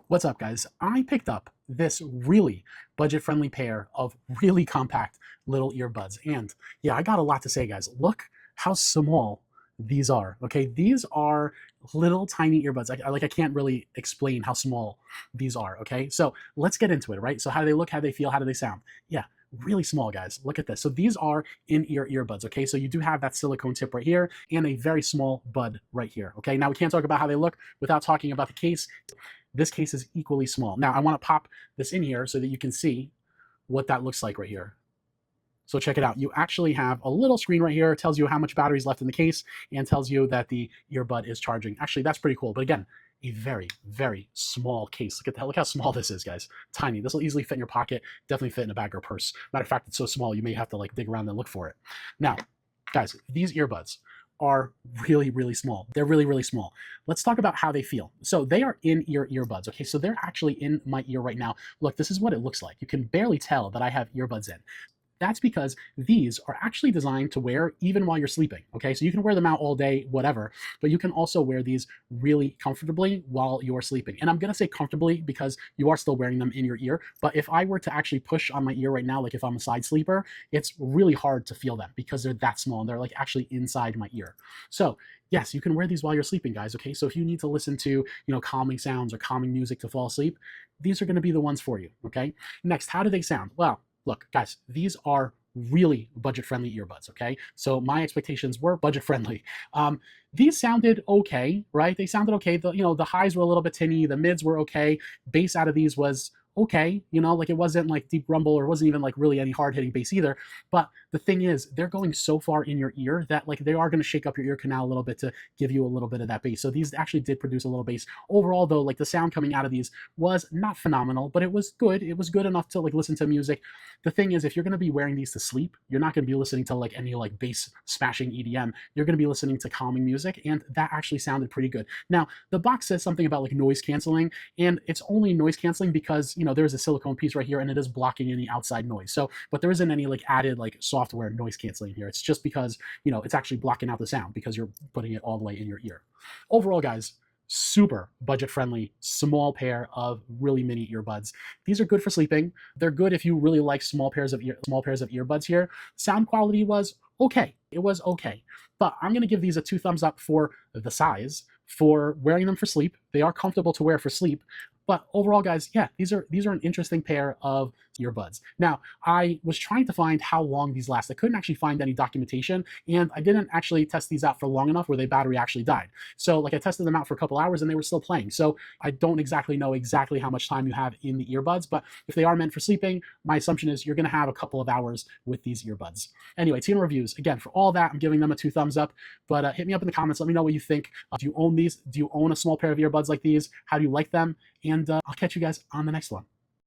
What's up, guys? I picked up this really budget-friendly pair of really compact little earbuds. And yeah, I got a lot to say, guys. Look how small these are. Okay, these are little tiny earbuds. I can't really explain how small these are. Okay, so let's get into it, right? So how do they look? How do they feel? How do they sound? Yeah, really small, guys. Look at this. So these are in-ear earbuds. Okay, so you do have that silicone tip right here and a very small bud right here. Okay, now we can't talk about how they look without talking about the case. This case is equally small. Now I want to pop this in here so that you can see what that looks like right here. So check it out. You actually have a little screen right here. It tells you how much battery is left in the case and tells you that the earbud is charging. Actually, that's pretty cool. But again, a very, very small case. Look at that. Look how small this is, guys. Tiny. This will easily fit in your pocket. Definitely fit in a bag or purse. Matter of fact, it's so small you may have to like dig around and look for it. Now, guys, these earbuds are really, really small. They're really, really small. Let's talk about how they feel. So they are in-ear earbuds. Okay, so they're actually in my ear right now. Look, this is what it looks like. You can barely tell that I have earbuds in. That's because these are actually designed to wear even while you're sleeping. Okay, so you can wear them out all day, whatever, but you can also wear these really comfortably while you're sleeping. And I'm gonna say comfortably because you are still wearing them in your ear. But if I were to actually push on my ear right now, like if I'm a side sleeper, it's really hard to feel them because they're that small and they're like actually inside my ear. So yes, you can wear these while you're sleeping, guys. Okay, so if you need to listen to calming sounds or calming music to fall asleep, these are going to be the ones for you. Okay. Next, how do they sound? Well, look, guys, these are really budget-friendly earbuds, okay? So my expectations were budget-friendly. These sounded okay, right? They sounded okay. The highs were a little bit tinny, the mids were okay. Bass out of these was okay, like it wasn't like deep rumble or it wasn't even like really any hard-hitting bass either. But the thing is, they're going so far in your ear that like they are going to shake up your ear canal a little bit to give you a little bit of that bass. So these actually did produce a little bass. Overall, though, like the sound coming out of these was not phenomenal, but it was good. It was good enough to like listen to music. The thing is, if you're going to be wearing these to sleep, you're not going to be listening to like any like bass smashing EDM. You're going to be listening to calming music, and that actually sounded pretty good. Now, the box says something about like noise canceling, and it's only noise canceling because there's a silicone piece right here, and it is blocking any outside noise. So, but there isn't any like added like software noise canceling here. It's just because it's actually blocking out the sound because you're putting it all the way in your ear. Overall, guys, super budget friendly, small pair of really mini earbuds. These are good for sleeping. They're good if you really like small pairs of earbuds here. Sound quality was okay. It was okay. But I'm going to give these a 2 thumbs up for the size, for wearing them for sleep. They are comfortable to wear for sleep. But overall, guys, yeah, these are an interesting pair of earbuds. Now, I was trying to find how long these last. I couldn't actually find any documentation, and I didn't actually test these out for long enough where the battery actually died. So like I tested them out for a couple hours and they were still playing. So I don't exactly know exactly how much time you have in the earbuds, but if they are meant for sleeping, my assumption is you're gonna have a couple of hours with these earbuds. Anyway, team reviews. Again, for all that, I'm giving them a 2 thumbs up, but hit me up in the comments. Let me know what you think. Do you own these? Do you own a small pair of earbuds like these? How do you like them? And I'll catch you guys on the next one.